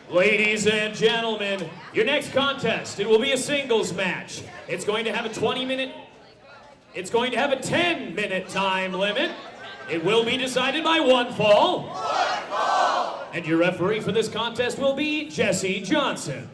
Ladies and gentlemen, your next contest, it will be a singles match. It's going to have a 20-minute, it's going to have a 10-minute time limit. It will be decided by one fall. One fall! And your referee for this contest will be Jesse Johnson.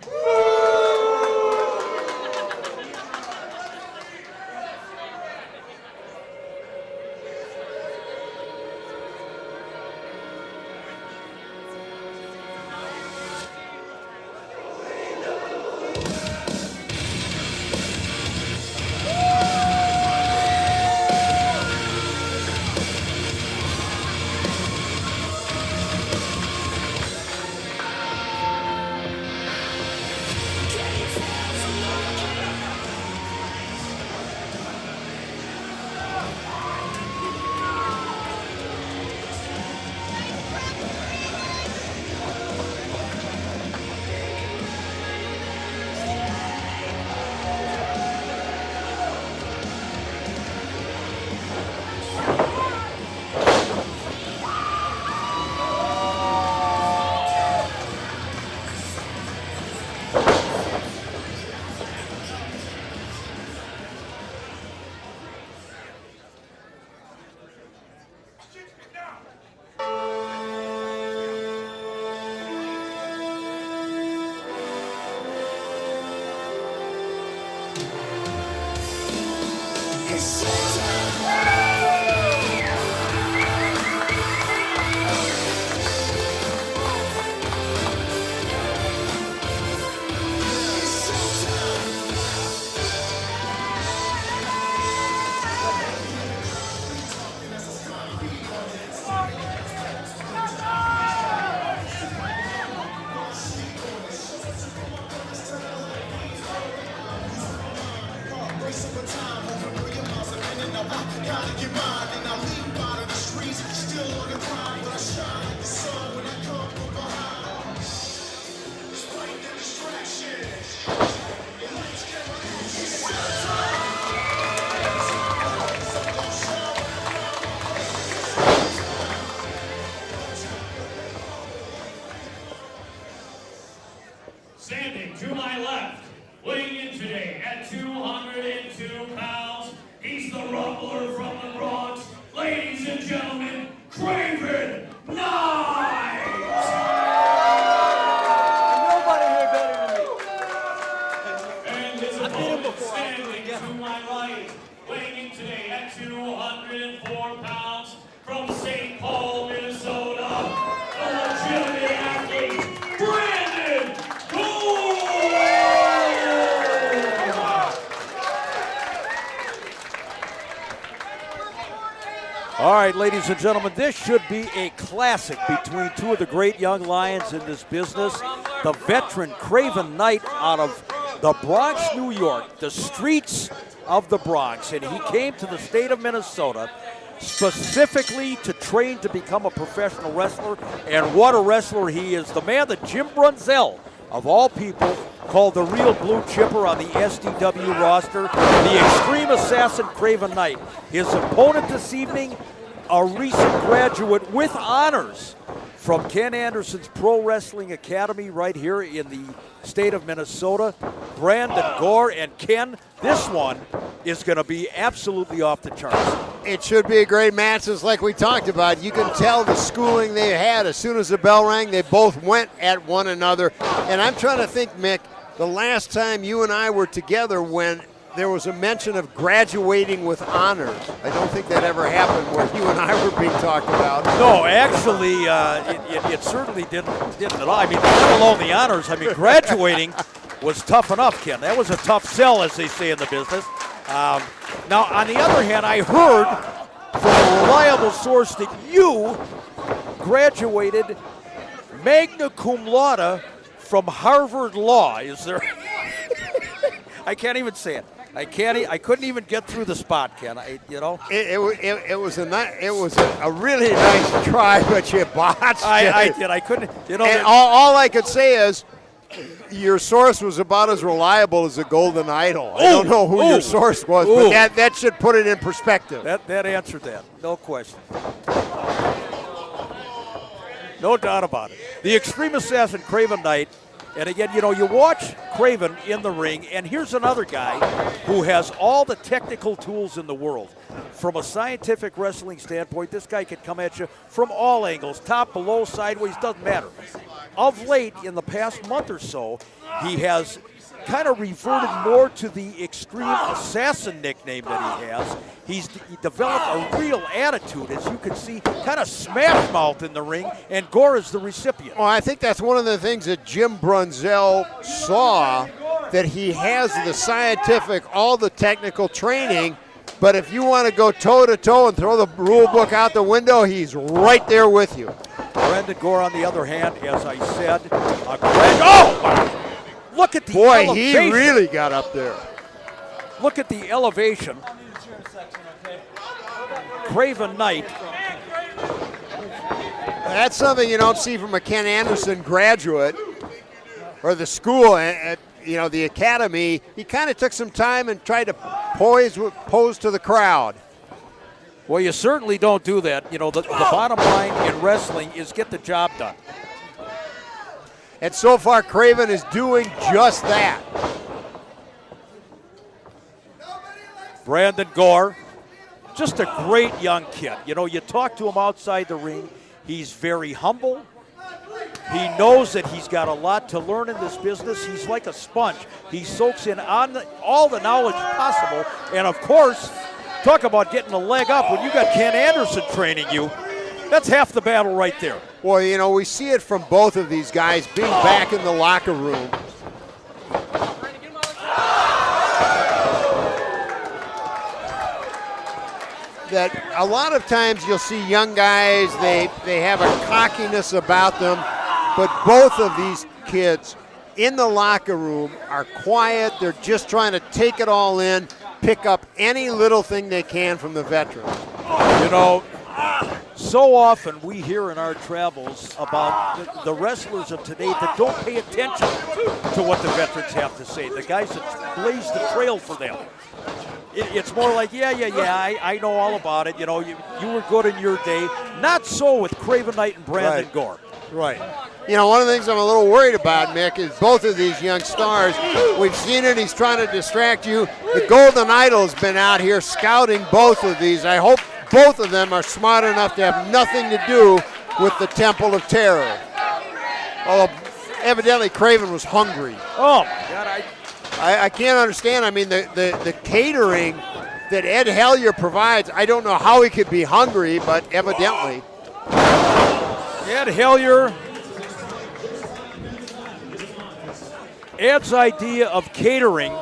Standing to my left, weighing in today at 202 pounds, he's the rumbler from the Bronx. Ladies and gentlemen, Craven Knyte! Nobody here better than me. And his opponent standing to my right, weighing in today at 204 pounds, from St. Paul, Minnesota, the legitimate athlete, Branden! All right, ladies and gentlemen, this should be a classic between two of the great young lions in this business. The veteran Craven Knyte out of the Bronx, New York, the streets of the Bronx, and he came to the state of Minnesota specifically to train to become a professional wrestler, and what a wrestler he is. The man that Jim Brunzell, of all people, called the real blue chipper on the SDW roster, the extreme assassin Craven Knyte. His opponent this evening, a recent graduate with honors from Ken Anderson's Pro Wrestling Academy right here in the state of Minnesota, Branden, Gore, and Ken. This one is going to be absolutely off the charts. It should be a great match, just like we talked about. You can tell the schooling they had. As soon as the bell rang, they both went at one another. And I'm trying to think, Mick, the last time you and I were together when there was a mention of graduating with honors. I don't think that ever happened where you and I were being talked about. No, actually, it certainly didn't at all. I mean, let alone the honors. I mean, graduating was tough enough, Ken. That was a tough sell, as they say in the business. Now, on the other hand, I heard from a reliable source that you graduated magna cum laude from Harvard Law. Is there? I can't even say it. I couldn't even get through the spot, Ken. It was a really nice try, but you botched it. I did. I couldn't. And all I could say is, your source was about as reliable as a golden idol. I don't know who your source was, but that should put it in perspective. That answered that, no question. No doubt about it. The Extreme Assassin, Craven Knyte. And again, you know, you watch Craven in the ring, and here's another guy who has all the technical tools in the world. From a scientific wrestling standpoint, this guy can come at you from all angles, top, below, sideways, doesn't matter. Of late, in the past month or so, he has kind of reverted more to the Extreme Assassin nickname that he has. He developed a real attitude, as you can see, kind of smash mouth in the ring, and Gore is the recipient. Well, I think that's one of the things that Jim Brunzell saw, that he has the scientific, all the technical training, but if you want to go toe-to-toe and throw the rule book out the window, he's right there with you. Branden Gore, on the other hand, as I said, oh! Look at the elevation. He really got up there. Look at the elevation. Craven Knyte. That's something you don't see from a Ken Anderson graduate or the school at the academy. He kind of took some time and tried to pose to the crowd. Well, you certainly don't do that. You know, the bottom line in wrestling is get the job done. And so far, Craven is doing just that. Branden Gore, just a great young kid. You know, you talk to him outside the ring, he's very humble. He knows that he's got a lot to learn in this business. He's like a sponge. He soaks in all the knowledge possible. And of course, talk about getting a leg up when you got Ken Anderson training you. That's half the battle right there. Well, you know, we see it from both of these guys being back in the locker room. That a lot of times you'll see young guys, they have a cockiness about them, but both of these kids in the locker room are quiet. They're just trying to take it all in, pick up any little thing they can from the veterans. You know, so often we hear in our travels about the wrestlers of today that don't pay attention to what the veterans have to say, the guys that blaze the trail for them. It's more like, yeah, I know all about it. You know, you were good in your day. Not so with Craven Knyte and Branden Gore. Right. You know, one of the things I'm a little worried about, Mick, is both of these young stars. We've seen it. He's trying to distract you. The Golden Idol's been out here scouting both of these. I hope both of them are smart enough to have nothing to do with the Temple of Terror. Although, evidently, Craven was hungry. Oh, my God, I can't understand. I mean, the catering that Ed Hellier provides, I don't know how he could be hungry, but evidently. Ed Hellier. Ed's idea of catering.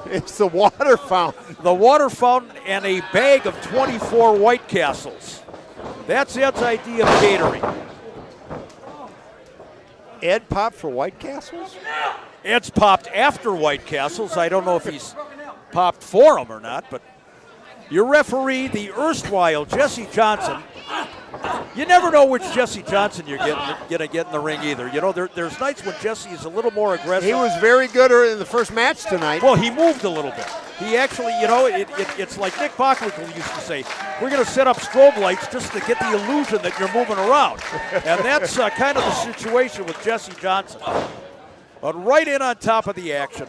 It's the water fountain. The water fountain and a bag of 24 White Castles. That's Ed's idea of catering. Ed popped for White Castles? Ed's popped after White Castles. I don't know if he's popped for them or not, but your referee, the erstwhile Jesse Johnson, you never know which Jesse Johnson you're gonna get in the ring either. You know, there's nights when Jesse is a little more aggressive. He was very good in the first match tonight. Well, he moved a little bit. He actually, you know, it's like Nick Bockwinkel used to say, we're going to set up strobe lights just to get the illusion that you're moving around. And that's kind of the situation with Jesse Johnson. But right in on top of the action.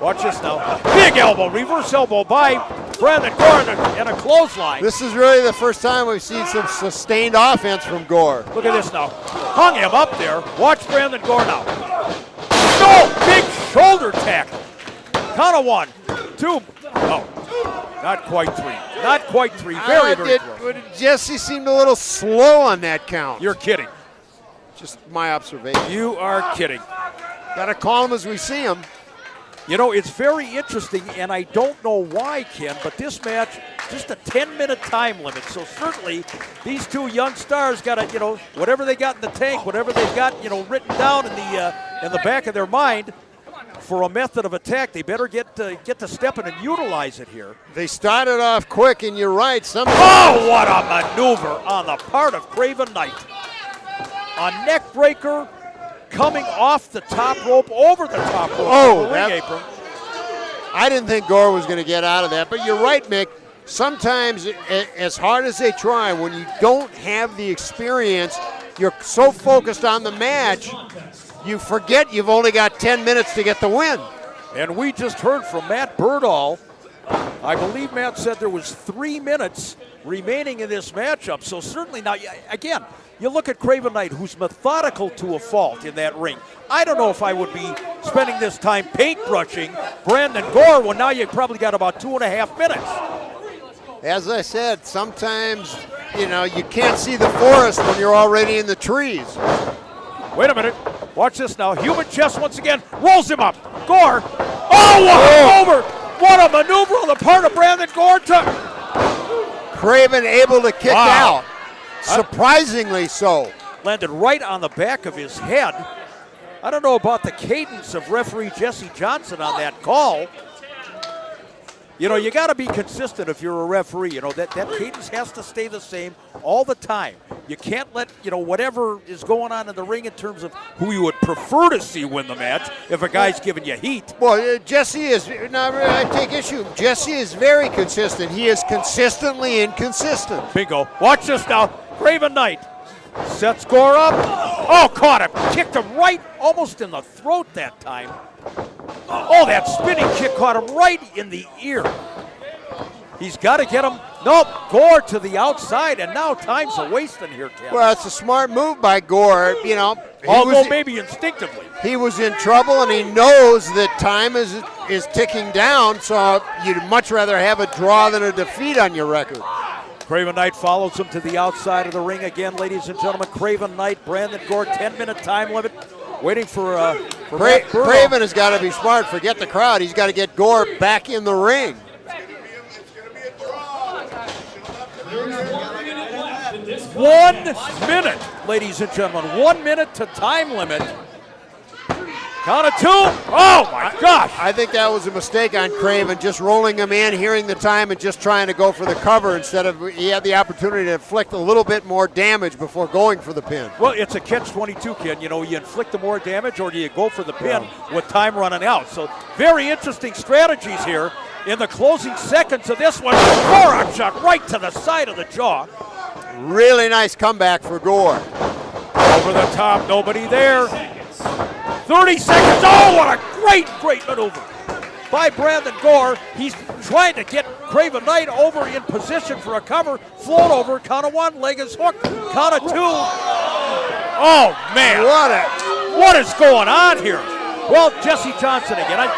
Watch this now. Big elbow, reverse elbow by Branden Gore and a clothesline. This is really the first time we've seen some sustained offense from Gore. Look at this now. Hung him up there. Watch Branden Gore now. No! Big shoulder tackle. Count of 1, 2. Oh, not quite 3. Not quite 3. Very close. Jesse seemed a little slow on that count. You're kidding. Just my observation. You are kidding. Got to call him as we see him. You know, it's very interesting, and I don't know why, Ken, but this match, just a 10-minute time limit. So certainly these two young stars got to, you know, whatever they got in the tank, whatever they've got, you know, written down in the back of their mind for a method of attack, they better get to stepping and utilize it here. They started off quick, and you're right. Oh, what a maneuver on the part of Craven Knyte. A neck breaker. Coming off the top rope, over the top rope. Oh, ring apron. I didn't think Gore was going to get out of that, but you're right, Mick. sometimes, as hard as they try, when you don't have the experience, you're so focused on the match, you forget you've only got 10 minutes to get the win. And we just heard from Matt Berdahl. I believe Matt said there was 3 minutes remaining in this matchup. So certainly now, again, you look at Craven Knyte, who's methodical to a fault in that ring. I don't know if I would be spending this time paintbrushing Branden Gore when now you probably got about 2.5 minutes. As I said, sometimes, you can't see the forest when you're already in the trees. Wait a minute. Watch this now. Human chest once again. Rolls him up. Gore. Oh, what a over. What a maneuver on the part of Branden Gore. Craven able to kick out. Surprisingly so. Landed right on the back of his head. I don't know about the cadence of referee Jesse Johnson on that call. You got to be consistent if you're a referee. That cadence has to stay the same all the time. You can't let, whatever is going on in the ring in terms of who you would prefer to see win the match if a guy's giving you heat. Well, Jesse is, I take issue. Jesse is very consistent. He is consistently inconsistent. Bingo. Watch this now. Craven Knyte sets Gore up. Oh, caught him. Kicked him right almost in the throat that time. Oh, that spinning kick caught him right in the ear. He's got to get him. Nope, Gore to the outside, and now time's a wasting here, Tim. Well, it's a smart move by Gore, Although maybe instinctively. He was in trouble, and he knows that time is ticking down, so you'd much rather have a draw than a defeat on your record. Craven Knyte follows him to the outside of the ring again, ladies and gentlemen. Craven Knyte, Branden Gore, 10-minute time limit. Waiting for Craven has got to be smart. Forget the crowd. He's got to get Gore back in the ring. 1 minute, ladies and gentlemen. 1 minute to time limit. Count of 2. Oh, my gosh. I think that was a mistake on Craven, just rolling him in, hearing the time, and just trying to go for the cover instead of he had the opportunity to inflict a little bit more damage before going for the pin. Well, it's a catch-22, kid. You inflict the more damage or do you go for the pin with time running out? So very interesting strategies here in the closing seconds of this one. Forearm shot right to the side of the jaw. Really nice comeback for Gore. Over the top, nobody there. 30 seconds. Oh, what a great maneuver by Branden Gore. He's trying to get Craven Knyte over in position for a cover. Float over. Count of 1. Leg is hooked. Count of 2. Oh, man. What is going on here? Well, Jesse Johnson again.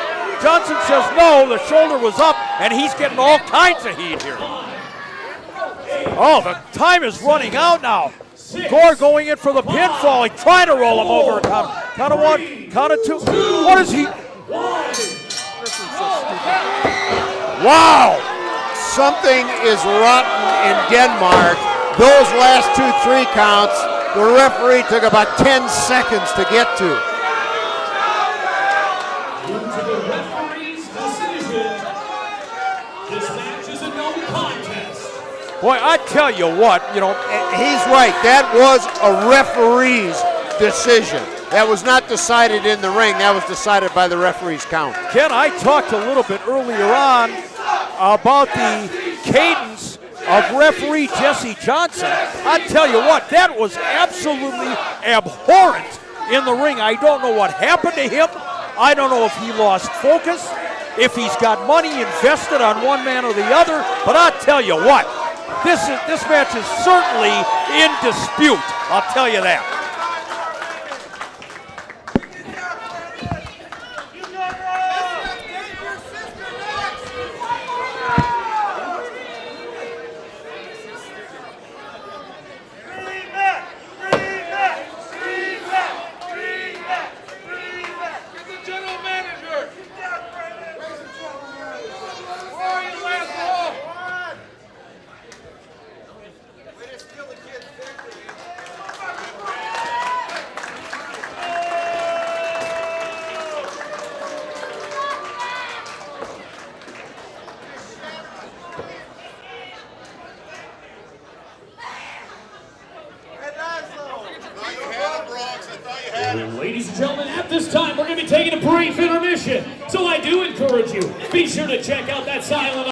Johnson says no. The shoulder was up, and he's getting all kinds of heat here. Oh, the time is running out now. Gore going in for the pinfall. He's trying to roll him over. Count of 1, count of 2. What is he? Wow! Something is rotten in Denmark. Those last 2-3 counts, the referee took about 10 seconds to get to. Due to the referee's decision, this match is a no contest. Boy, I tell you what, He's right. That was a referee's decision. That was not decided in the ring. That was decided by the referee's count. Ken, I talked a little bit earlier on about the cadence of referee Jesse Johnson. I tell you what, that was absolutely abhorrent in the ring. I don't know what happened to him. I don't know if he lost focus, if he's got money invested on one man or the other, but I tell you what, this match is certainly in dispute. I'll tell you that. Ladies and gentlemen, at this time, we're going to be taking a brief intermission. So I do encourage you, be sure to check out that silent